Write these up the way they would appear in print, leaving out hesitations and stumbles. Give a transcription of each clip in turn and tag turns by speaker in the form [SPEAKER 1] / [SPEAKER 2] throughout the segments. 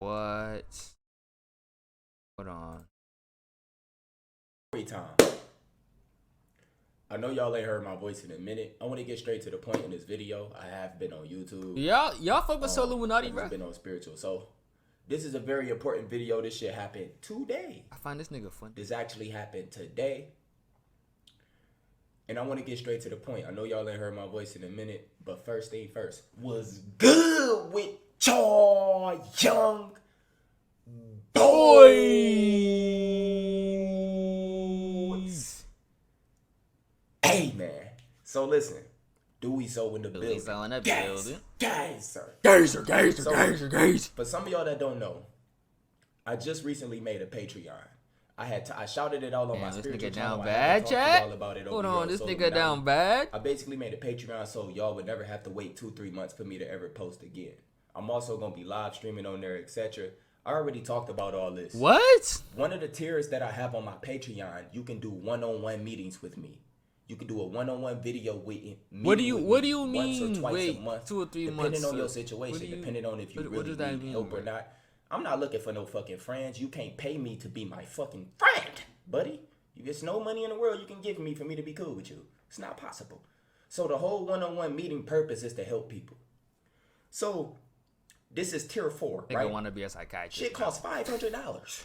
[SPEAKER 1] What? Hold on.
[SPEAKER 2] Time. I know y'all ain't heard my voice in a minute. I want to get straight to the point in this video. I have been on YouTube.
[SPEAKER 1] Y'all fuck with solluminati, bro.
[SPEAKER 2] I've been on spiritual. So this is a very important video. This shit happened today.
[SPEAKER 1] I find this nigga funny.
[SPEAKER 2] This actually happened today. And I want to get straight to the point. I know y'all ain't heard my voice in a minute, but first thing first, was good with y'all young boys. Hey man, so listen, Dewey so in the building.
[SPEAKER 1] So in the
[SPEAKER 2] building. Geyser. For some of y'all that don't know, I just recently made a Patreon. I shouted it all on my spiritual channel.
[SPEAKER 1] Down bad, chat.
[SPEAKER 2] Hold
[SPEAKER 1] on, this nigga down bad.
[SPEAKER 2] I basically made a Patreon so y'all would never have to wait 2-3 months for me to ever post again. I'm also gonna be live streaming on there, etc. I already talked about all this.
[SPEAKER 1] What?
[SPEAKER 2] One of the tiers that I have on my Patreon, you can do one-on-one meetings with me. You can do a one-on-one video with me.
[SPEAKER 1] What do you mean?
[SPEAKER 2] Once or twice
[SPEAKER 1] wait,
[SPEAKER 2] a month,
[SPEAKER 1] 2 or 3 months.
[SPEAKER 2] Depending on your situation, depending on if you really need help or not. I'm not looking for no fucking friends. You can't pay me to be my fucking friend, buddy. There's no money in the world you can give me for me to be cool with you. It's not possible. So the whole one-on-one meeting purpose is to help people. So this is tier 4, right?
[SPEAKER 1] I want to be a psychiatrist.
[SPEAKER 2] Shit costs $500.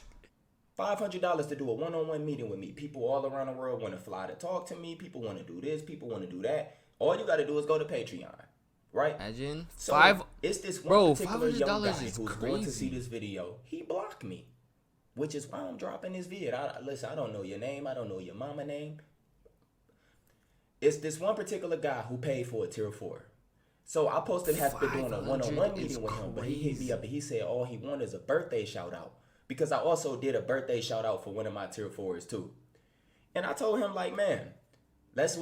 [SPEAKER 2] $500 to do a one-on-one meeting with me. People all around the world want to fly to talk to me. People want to do this. People want to do that. All you got to do is go to Patreon. Right?
[SPEAKER 1] Imagine.
[SPEAKER 2] So it's this one particular young guy
[SPEAKER 1] who's
[SPEAKER 2] going to see this video. He blocked me, which is why I'm dropping this vid. Listen, I don't know your name. I don't know your mama name. It's this one particular guy who paid for a tier 4. So I posted have been doing a one-on-one meeting with him, but he hit me up and he said all he wanted is a birthday shout out, because I also did a birthday shout out for one of my tier 4s too. And I told him like, man, let's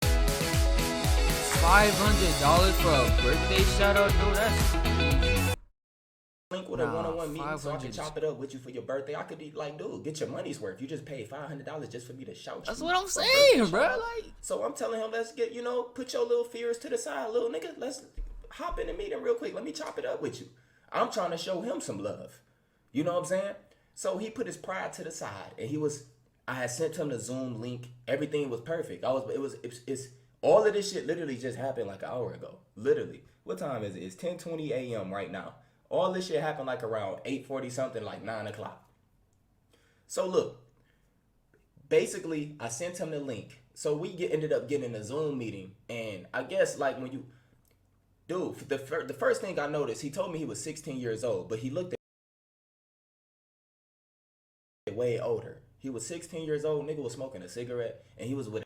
[SPEAKER 1] $500 for a birthday shout out, dude. That's
[SPEAKER 2] link with a one-on-one meeting so I can chop it up with you for your birthday. I could be like, dude, get your money's worth. You just paid $500 just for me to shout you.
[SPEAKER 1] That's what I'm saying, bro. Like,
[SPEAKER 2] so I'm telling him, let's get, put your little fears to the side, little nigga. Let's hop in the meeting real quick. Let me chop it up with you. I'm trying to show him some love. You know what I'm saying? So he put his pride to the side, and I had sent him the Zoom link. Everything was perfect. It's all of this shit literally just happened like an hour ago. Literally. What time is it? It's 10:20 a.m. right now. All this shit happened like around 8:40 something, like 9 o'clock. So look, basically I sent him the link. So we ended up getting a Zoom meeting. And I guess like when you, dude, the first thing I noticed, he told me he was 16 years old, but he looked way older. He was 16 years old, nigga was smoking a cigarette, and he was with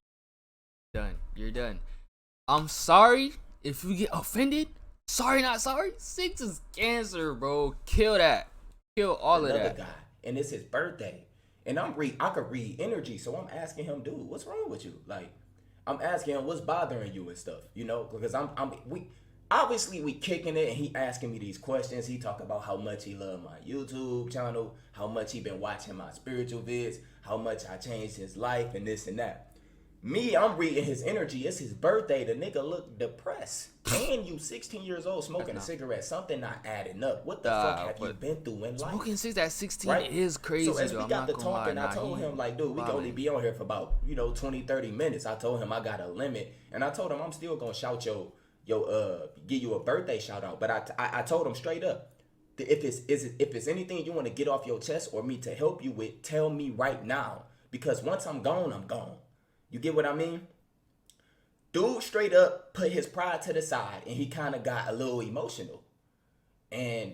[SPEAKER 1] done. You're done. I'm sorry if you get offended. Sorry, not sorry. 6 is cancer, bro. Kill that. Kill all of that.
[SPEAKER 2] Guy, and it's his birthday, and I could read energy, so I'm asking him, dude, what's wrong with you? Like, I'm asking him what's bothering you and stuff, because we kicking it, and he asking me these questions. He talk about how much he loved my YouTube channel, how much he been watching my spiritual vids, how much I changed his life, and this and that. Me, I'm reading his energy. It's his birthday. The nigga look depressed. And you 16 years old smoking a cigarette. Something not adding up. What the fuck have you been through in life?
[SPEAKER 1] Smoking cigarettes at 16 is crazy.
[SPEAKER 2] So as we got to talking, I told him like, dude, we can only be on here for about 20-30 minutes. I told him I got a limit, and I told him I'm still gonna shout give you a birthday shout out. But I told him straight up, if it's anything you want to get off your chest or me to help you with, tell me right now, because once I'm gone, I'm gone. You get what I mean? Dude straight up put his pride to the side, and he kind of got a little emotional. And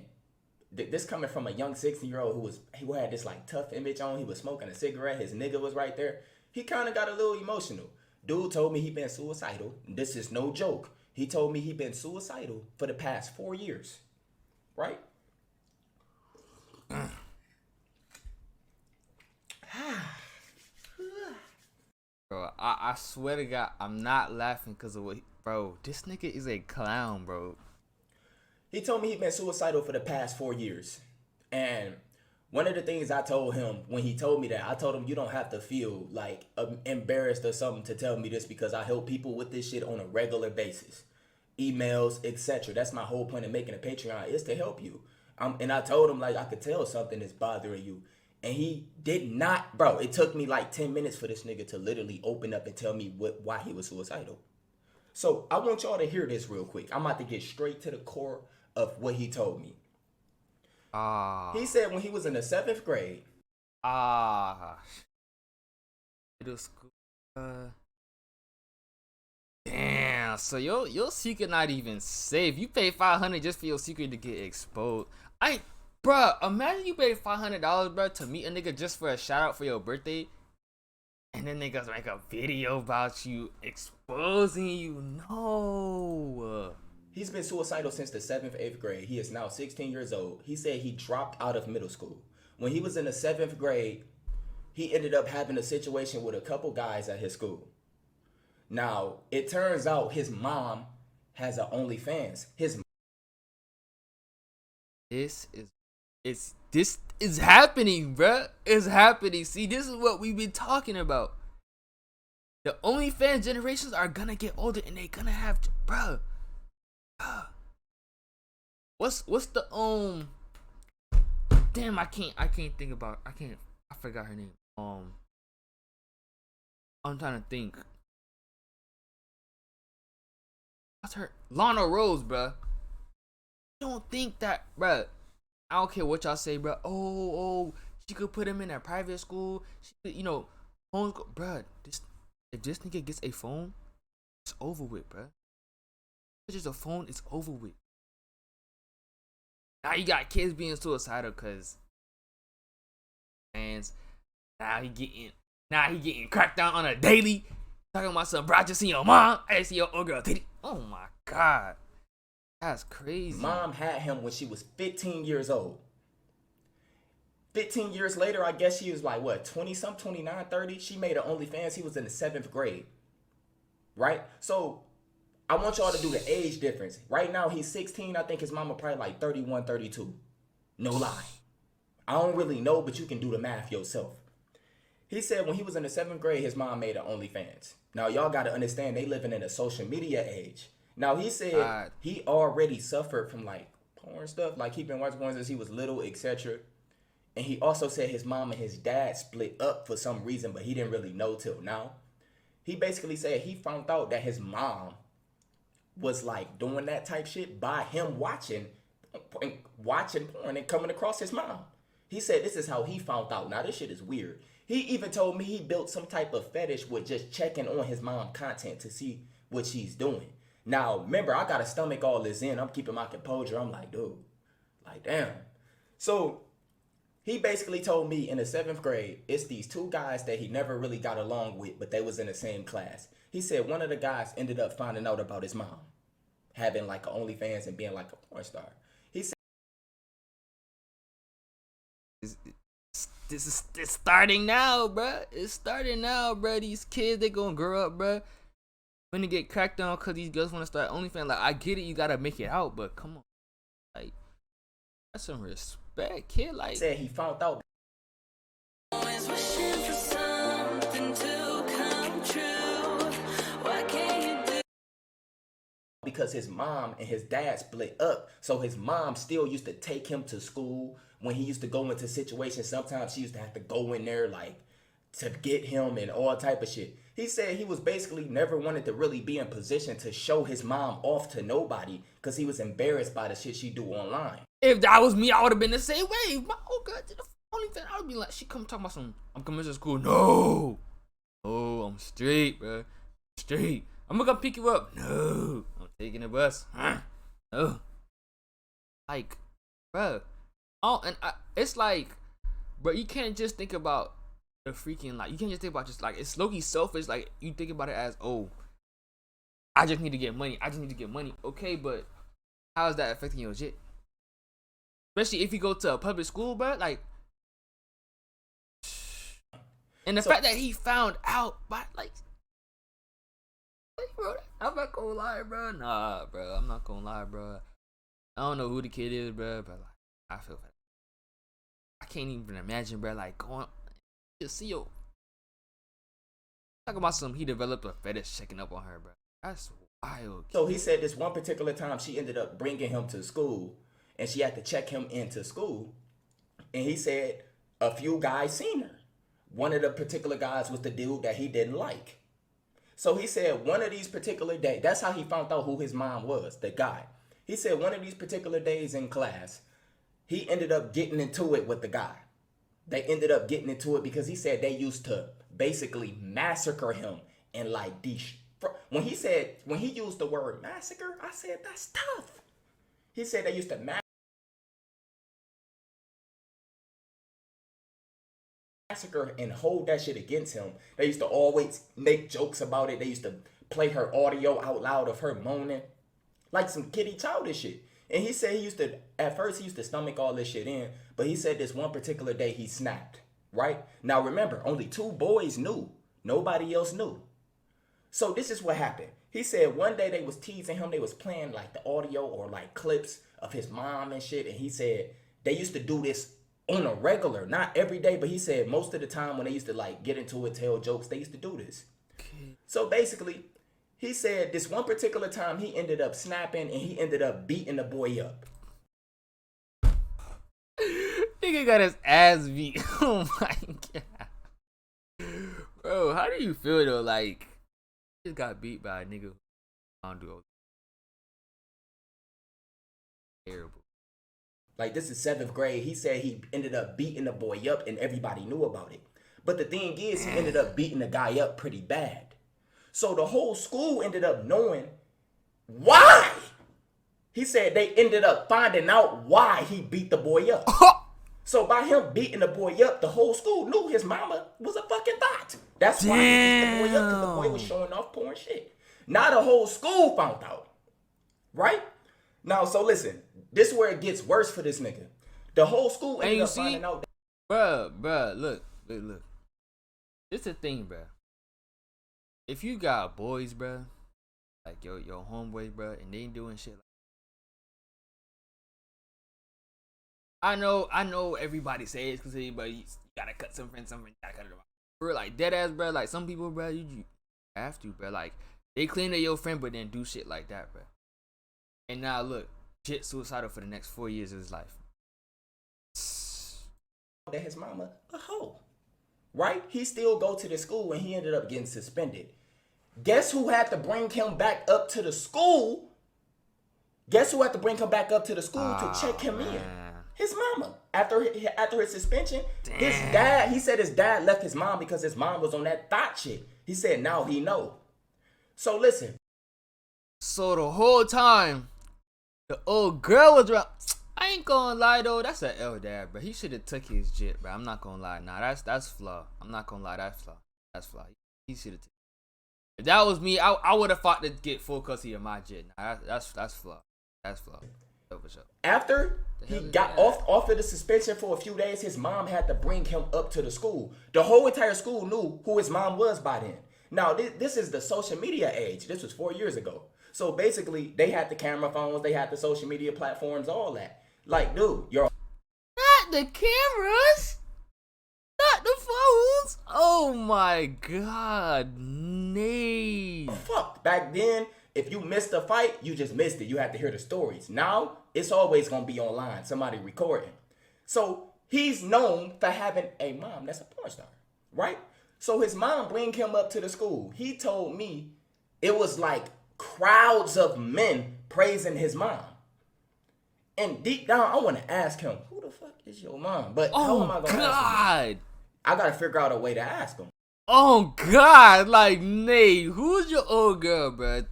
[SPEAKER 2] this coming from a young 16-year-old who had this like tough image on. He was smoking a cigarette. His nigga was right there. He kind of got a little emotional. Dude told me he been suicidal. This is no joke. He told me he been suicidal for the past 4 years. Right?
[SPEAKER 1] Bro, I swear to God, I'm not laughing because of what, bro, this nigga is a clown, bro.
[SPEAKER 2] He told me he been suicidal for the past 4 years. And one of the things I told him when he told me that, I told him you don't have to feel like embarrassed or something to tell me this, because I help people with this shit on a regular basis. Emails, etc. That's my whole point of making a Patreon, is to help you. And I told him like I could tell something is bothering you. And he did not, bro. It took me like 10 minutes for this nigga to literally open up and tell me why he was suicidal. So I want y'all to hear this real quick. I'm about to get straight to the core of what he told me. He said when he was in the 7th grade.
[SPEAKER 1] Middle school. Damn. So your secret not even safe. You pay $500 just for your secret to get exposed. Bruh, imagine you paid $500, bruh, to meet a nigga just for a shout out for your birthday, and then niggas make a video about you exposing you. No.
[SPEAKER 2] He's been suicidal since the 7th, 8th grade. He is now 16 years old. He said he dropped out of middle school. When he was in the 7th grade, he ended up having a situation with a couple guys at his school. Now, it turns out his mom has an Onlyfans.
[SPEAKER 1] This is happening, bruh. It's happening. See, this is what we've been talking about. The OnlyFans generations are gonna get older and they gonna have to, bruh. What's the damn, I can't think about, I forgot her name. I'm trying to think. What's her? Lana Rose, bruh. You don't think that, bruh. I don't care what y'all say, bruh. Oh, she could put him in a private school. She could, homeschool. Bruh, if this nigga gets a phone, it's over with, bruh. It's just a phone, it's over with. Now you got kids being suicidal because fans. Now he getting cracked down on a daily. Talking about some, bro, I just seen your mom. I just see your old girl titty. Oh my God. That's crazy.
[SPEAKER 2] Mom had him when she was 15 years old. 15 years later, I guess she was like, what, 20-something, 29, 30? She made an OnlyFans. He was in the 7th grade. Right? So, I want y'all to do the age difference. Right now, he's 16. I think his mama probably like 31, 32. No lie. I don't really know, but you can do the math yourself. He said when he was in the 7th grade, his mom made an OnlyFans. Now, y'all got to understand, they living in a social media age. Now, he said he already suffered from, like, porn stuff. Like, he been watching porn since he was little, etc. And he also said his mom and his dad split up for some reason, but he didn't really know till now. He basically said he found out that his mom was, like, doing that type shit by him watching porn and coming across his mom. He said this is how he found out. Now, this shit is weird. He even told me he built some type of fetish with just checking on his mom content to see what she's doing. Now, remember, I got to stomach all this in. I'm keeping my composure. I'm like, dude, like, damn. So, he basically told me in the 7th grade, it's these two guys that he never really got along with, but they was in the same class. He said one of the guys ended up finding out about his mom having, like, an OnlyFans and being, like, a porn star. He said,
[SPEAKER 1] it's starting now, bruh. It's starting now, bruh. These kids, they gonna grow up, bruh. When they get cracked on because these girls want to start OnlyFans. Like, I get it, you gotta make it out, but come on. Like, that's some respect, kid. Like,
[SPEAKER 2] said he found out.
[SPEAKER 3] Always wishing for something to come true. What can you do?
[SPEAKER 2] Because his mom and his dad split up. So his mom still used to take him to school. When he used to go into situations, sometimes she used to have to go in there, like, to get him and all type of shit. He said he was basically never wanted to really be in position to show his mom off to nobody because he was embarrassed by the shit she do online.
[SPEAKER 1] if that was me, I would have been the same way. My old girl did the OnlyFans. I would be like, she come talking about some, I'm coming to school. No. Oh, I'm straight, bro. Straight. I'm gonna come pick you up. No. I'm taking the bus. No. Like, bro. Oh, and it's like, bro, you can't just think about the freaking, like, you can't just think about just, like, it's low-key selfish. Like, you think about it as, oh, I just need to get money. I just need to get money. Okay, but how is that affecting your shit? Especially if you go to a public school, bro. Like, and the fact that he found out by, like, bro, I'm not gonna lie, bro. Nah, bro, I'm not gonna lie, bro. I don't know who the kid is, bro, but, like, I feel bad. I can't even imagine, bro, like, going to see yo. Talk about he developed a fetish checking up on her, bro. That's wild.
[SPEAKER 2] So he said this one particular time she ended up bringing him to school, and she had to check him into school. And he said a few guys seen her. One of the particular guys was the dude that he didn't like. So he said one of these particular days, that's how he found out who his mom was, the guy. He said one of these particular days in class, he ended up getting into it with the guy. They ended up getting into it because he said they used to basically massacre him and like when he used the word massacre, I said that's tough. He said they used to massacre and hold that shit against him. They used to always make jokes about it. They used to play her audio out loud of her moaning, like some kitty childish shit. And he said at first he used to stomach all this shit in, but he said this one particular day he snapped, right? Now remember, only 2 boys knew. Nobody else knew. So this is what happened. He said one day they was teasing him. They was playing like the audio or like clips of his mom and shit. And he said they used to do this on a regular, not every day, but he said most of the time when they used to like get into it, tell jokes, they used to do this. So basically, he said this one particular time he ended up snapping and he ended up beating the boy up.
[SPEAKER 1] Nigga got his ass beat. Oh my god. Bro, how do you feel though? Like, just got beat by a nigga who don't do terrible.
[SPEAKER 2] Like, this is 7th grade. He said he ended up beating the boy up and everybody knew about it. But the thing is, he ended up beating the guy up pretty bad. So the whole school ended up knowing why. He said they ended up finding out why he beat the boy up. So by him beating the boy up, the whole school knew his mama was a fucking thot. That's why he beat the boy up, because the boy was showing off porn shit. Now the whole school found out. Right? Now, so listen. This is where it gets worse for this nigga. The whole school ended up finding out.
[SPEAKER 1] Bruh, look. This the thing, bruh. If you got boys, bruh, like your homeboys, bruh, and they ain't doing shit like I know everybody says because everybody you gotta cut some friends, you gotta cut it off. Bro, like dead ass, bro. Like some people, bro, you have to, bro. Like they claim they're your friend, but then do shit like that, bro. And now look, shit suicidal for the next 4 years of his life.
[SPEAKER 2] That his mama a hoe, right? He still go to the school and he ended up getting suspended. Guess who had to bring him back up to the school? Guess who had to bring him back up to the school to check him in? His mama. After his suspension, his dad, he said his dad left his mom because his mom was on that thought shit. He said now he know. So listen.
[SPEAKER 1] So the whole time, the old girl was around. I ain't gonna lie though, that's an L dad, bro. He should have took his jit, bro. I'm not gonna lie. Nah, that's flaw. I'm not gonna lie, that's flaw. That's flaw. He should have. If that was me, I would have fought to get full custody of my jit. Nah, that's flaw. That's flaw.
[SPEAKER 2] After he got off of the suspension for a few days, his mom had to bring him up to the school. The whole entire school knew who his mom was by then. Now, this is the social media age. This was 4 years ago. So basically, they had the camera phones, they had the social media platforms, all that. Like, dude, you're
[SPEAKER 1] not the cameras, not the phones. Oh my god, nay.
[SPEAKER 2] Fuck. Back then, if you missed a fight, you just missed it. You had to hear the stories. Now, it's always gonna be online, somebody recording. So he's known for having a mom that's a porn star, right? So his mom bring him up to the school. He told me it was like crowds of men praising his mom. And deep down, I want to ask him, who the fuck is your mom? But how am I going to ask him? I got to figure out a way to ask him.
[SPEAKER 1] Oh, God. Like, Nate, who's your old girl, bro?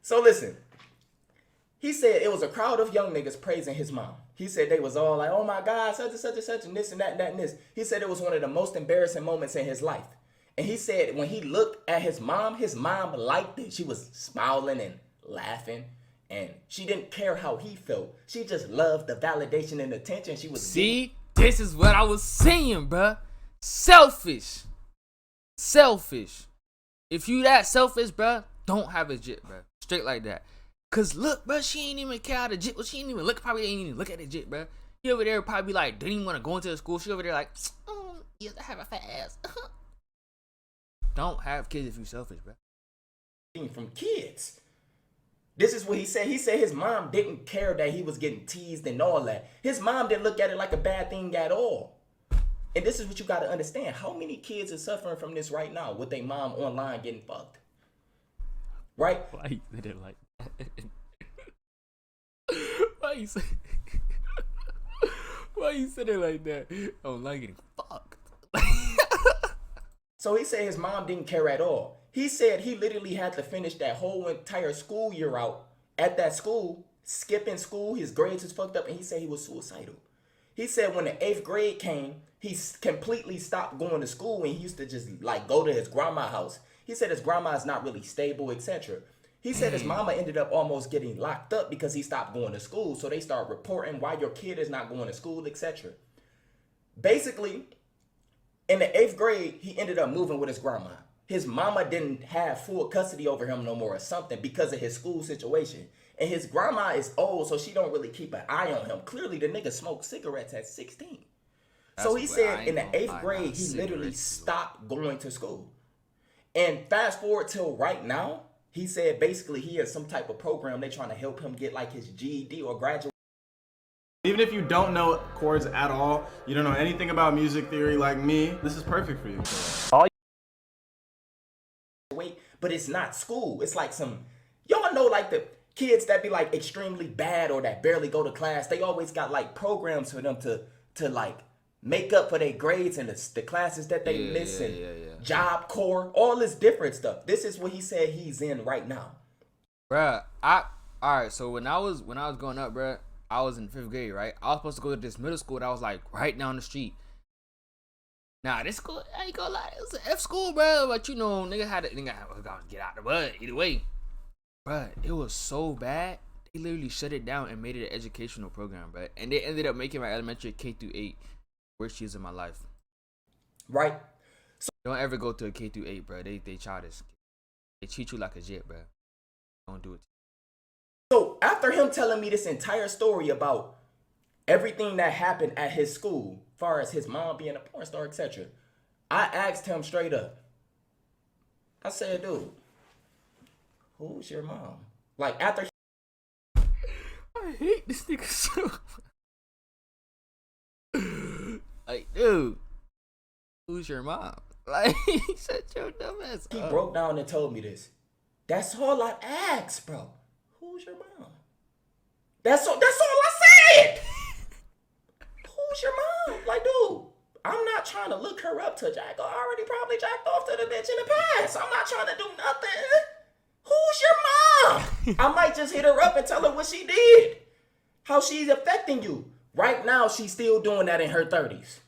[SPEAKER 2] So, listen. He said it was a crowd of young niggas praising his mom. He said they was all like, oh, my God, such and such and such, and this and that and that and this. He said it was one of the most embarrassing moments in his life. And he said when he looked at his mom liked it. She was smiling and laughing. And she didn't care how he felt. She just loved the validation and attention she was
[SPEAKER 1] See? This is what I was saying, bruh. Selfish. If you that selfish, bruh, don't have a jit, bruh. Straight like that. Cause look, bruh, she ain't even care how the jit was. She ain't even look, probably ain't even look at the jit, bruh. He over there probably like, didn't even want to go into the school. She over there like, yes, I have a fat ass. Don't have kids if you selfish, bro.
[SPEAKER 2] From kids. This is what he said. He said his mom didn't care that he was getting teased and all that. His mom didn't look at it like a bad thing at all. And this is what you got to understand. How many kids are suffering from this right now with their mom online getting fucked? Right?
[SPEAKER 1] Why you said it like that? Why you said Why you said it like that? Online getting fucked.
[SPEAKER 2] So he said his mom didn't care at all. He said he literally had to finish that whole entire school year out at that school, skipping school. His grades was fucked up, and he said he was suicidal. He said when the 8th grade came, he completely stopped going to school, and he used to just like go to his grandma's house. He said his grandma is not really stable, etc. He said his mama ended up almost getting locked up because he stopped going to school. So they start reporting why your kid is not going to school, etc. Basically, in the 8th grade, he ended up moving with his grandma. His mama didn't have full custody over him no more or something because of his school situation. And his grandma is old, so she don't really keep an eye on him. Clearly, the nigga smoked cigarettes at 16. So he said in the 8th grade, he literally stopped going to school. And fast forward till right now, he said basically he has some type of program. They trying to help him get like his GED or graduate.
[SPEAKER 4] Even if you don't know chords at all, you don't know anything about music theory like me, this is perfect for you.
[SPEAKER 2] But it's not school. It's like some, y'all know like the kids that be like extremely bad or that barely go to class. They always got like programs for them to like make up for their grades and the classes that they miss and Job Corps, all this different stuff. This is what he said he's in right now.
[SPEAKER 1] Bruh, alright, so when I was growing up, bruh, I was in 5th grade, right? I was supposed to go to this middle school that was like right down the street. Nah, this school, I ain't gonna lie, it was an F school, bro. But you know, nigga had to get out the mud either way. Bruh, it was so bad. They literally shut it down and made it an educational program, bruh. And they ended up making my elementary K through 8 worst years of my life.
[SPEAKER 2] Right?
[SPEAKER 1] Don't ever go to a K through 8, bruh. They childish. They treat you like a jet, bruh. Don't do it.
[SPEAKER 2] So after him telling me this entire story about everything that happened at his school, as far as his mom being a porn star, etc., I asked him straight up. I said, dude, who's your mom? Like after
[SPEAKER 1] I hate this nigga so like, dude, who's your mom? Like, shut your dumb ass up.
[SPEAKER 2] He broke down and told me this. That's all I asked, bro. Who's your mom? That's all I said. Who's your mom? Like, dude, I'm not trying to look her up to jack. I already probably jacked off to the bitch in the past. I'm not trying to do nothing. Who's your mom? I might just hit her up and tell her what she did. How she's affecting you. Right now, she's still doing that in her 30s.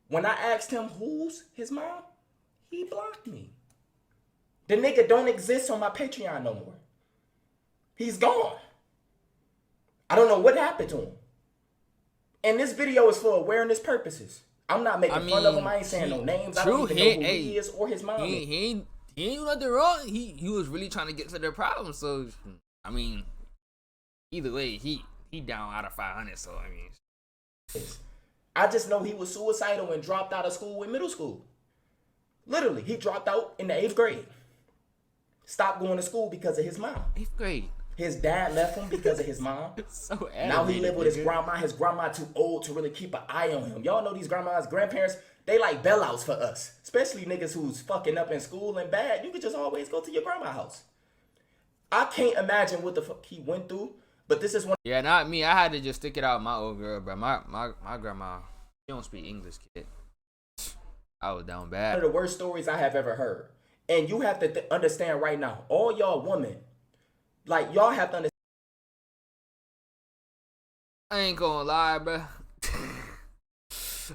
[SPEAKER 2] When I asked him who's his mom, he blocked me. The nigga don't exist on my Patreon no more. He's gone. I don't know what happened to him. And this video is for awareness purposes. I'm not making fun of him. I ain't saying no names. I don't even know who he is or his mom.
[SPEAKER 1] He ain't do nothing wrong. He was really trying to get to their problem. So, I mean, either way, he down out of 500. So, I mean,
[SPEAKER 2] I just know he was suicidal and dropped out of school in middle school. Literally, he dropped out in the 8th grade. Stopped going to school because of his mom.
[SPEAKER 1] 8th grade.
[SPEAKER 2] His dad left him because of his mom.
[SPEAKER 1] So
[SPEAKER 2] now he live with his grandma. His grandma too old to really keep an eye on him. Y'all know these grandmas, grandparents, they like bailouts for us. Especially niggas who's fucking up in school and bad. You could just always go to your grandma's house. I can't imagine what the fuck he went through. But this is one.
[SPEAKER 1] Yeah, not me. I had to just stick it out with my old girl, bro. My grandma, she don't speak English, kid. I was down bad.
[SPEAKER 2] One of the worst stories I have ever heard. And you have to understand right now, all y'all women, like y'all have to understand.
[SPEAKER 1] I ain't gonna lie, bro.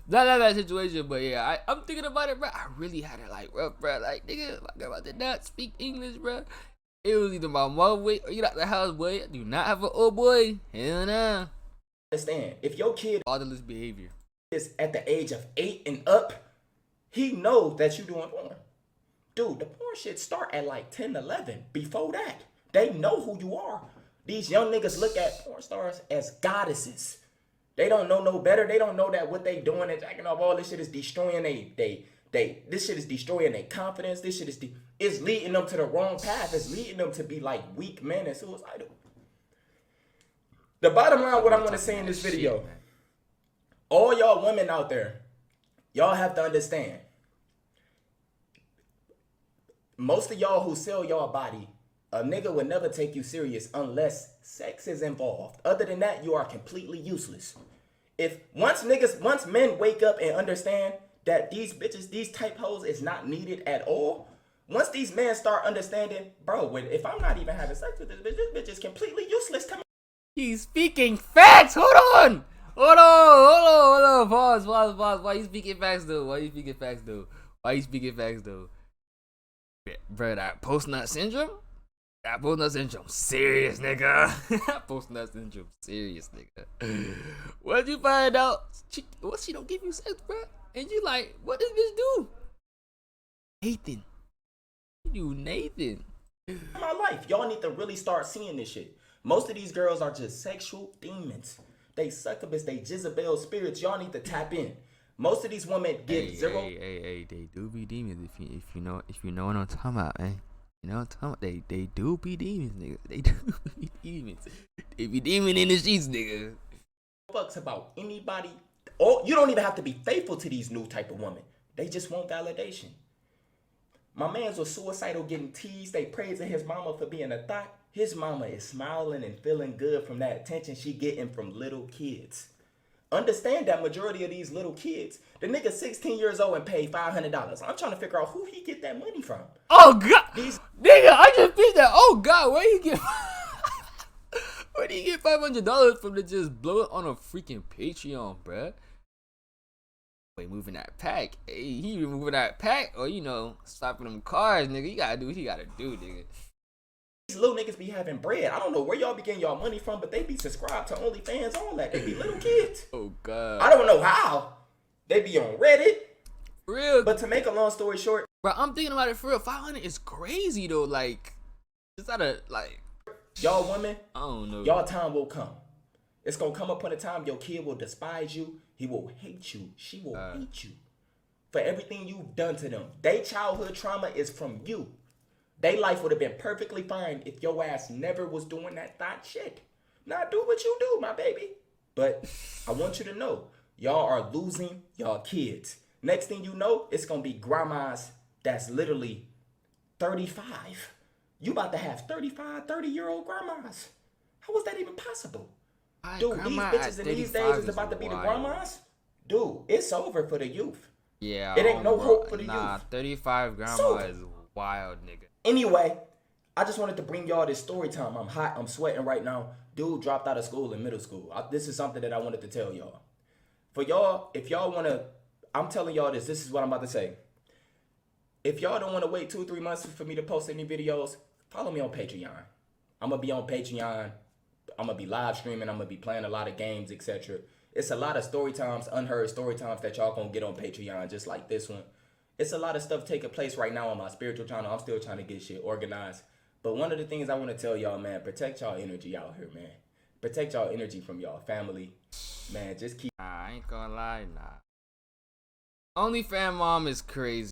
[SPEAKER 1] that situation, but yeah, I'm thinking about it, bro. I really had it like rough, bro. Like, nigga, my grandma did not speak English, bro. It was either my mom way or you out the house, boy. I do not have an old boy. Hell nah.
[SPEAKER 2] Understand, if your kid
[SPEAKER 1] fatherless behavior
[SPEAKER 2] is at the age of 8 and up, he knows that you doing porn. Dude, the porn shit start at like 10, 11. Before that, they know who you are. These young niggas look at porn stars as goddesses. They don't know no better. They don't know that what they doing and jacking off all this shit is destroying this shit is destroying their confidence. This shit is it's leading them to the wrong path. It's leading them to be like weak men and suicidal. The bottom line, what I want to say in this video, all y'all women out there, y'all have to understand. Most of y'all who sell y'all body, a nigga would never take you serious unless sex is involved. Other than that, you are completely useless. Once men wake up and understand that these bitches, these type hoes is not needed at all. Once these men start understanding, bro, if I'm not even having sex with this bitch is completely useless to me.
[SPEAKER 1] He's speaking facts. Hold on. Pause. Why you speaking facts though? Bro, that post-nut syndrome? Serious, nigga. Post-nut syndrome, serious, nigga. What'd you find out? She don't give you sex, bro? And you like, what does this do? Nathan. You Nathan.
[SPEAKER 2] My life, y'all need to really start seeing this shit. Most of these girls are just sexual demons. They succubus, they Jezebel spirits. Y'all need to tap in. Most of these women get zero.
[SPEAKER 1] Hey, they do be demons. If you know what I'm talking about, man. You know what I'm talking about? They do be demons, nigga. They do be demons. They be demon in the streets, nigga.
[SPEAKER 2] Fucks about anybody. Oh, you don't even have to be faithful to these new type of women. They just want validation. My man's was suicidal, getting teased. They praising his mama for being a thought. His mama is smiling and feeling good from that attention she getting from little kids. Understand that majority of these little kids, the nigga 16 years old and paid $500. I'm trying to figure out who he get that money from.
[SPEAKER 1] Oh God, nigga, I just picked that. Oh God, where you get $500 from to just blow it on a freaking Patreon, bruh? Wait, moving that pack. Hey, he moving that pack, or stopping them cars, nigga. You gotta do what you gotta do, nigga.
[SPEAKER 2] These little niggas be having bread. I don't know where y'all be getting y'all money from, but they be subscribed to Onlyfans, all that. They be little kids.
[SPEAKER 1] Oh God.
[SPEAKER 2] I don't know how. They be on Reddit.
[SPEAKER 1] Real.
[SPEAKER 2] But to make a long story short,
[SPEAKER 1] bro, I'm thinking about it for real. 500 is crazy though. Like, it's not a
[SPEAKER 2] y'all women.
[SPEAKER 1] I don't know.
[SPEAKER 2] Y'all time will come. It's gonna come upon a time your kid will despise you. He will hate you. She will hate you for everything you've done to them. Their childhood trauma is from you. Their life would have been perfectly fine if your ass never was doing that thought shit. Now do what you do, my baby. But I want you to know, y'all are losing y'all kids. Next thing you know, it's gonna be grandmas that's literally 35. You about to have 35, 30-year-old grandmas. How is that even possible? Dude, these bitches in these days is about to be the grandmas. Dude, it's over for the youth.
[SPEAKER 1] Yeah.
[SPEAKER 2] It ain't no hope for the youth.
[SPEAKER 1] 35 grandma is wild, nigga.
[SPEAKER 2] Anyway, I just wanted to bring y'all this story time. I'm hot. I'm sweating right now. Dude dropped out of school in middle school. This is something that I wanted to tell y'all. For y'all, if y'all want to, I'm telling y'all this. This is what I'm about to say. If y'all don't want to wait 2-3 months for me to post any videos, follow me on Patreon. I'm going to be on Patreon. I'm going to be live streaming. I'm going to be playing a lot of games, etc. It's a lot of story times, unheard story times that y'all going to get on Patreon, just like this one. It's a lot of stuff taking place right now on my spiritual channel. I'm still trying to get shit organized. But one of the things I want to tell y'all, man, protect y'all energy out here, man. Protect y'all energy from y'all family. Man, just keep...
[SPEAKER 1] Nah, I ain't gonna lie, nah. OnlyFans mom is crazy.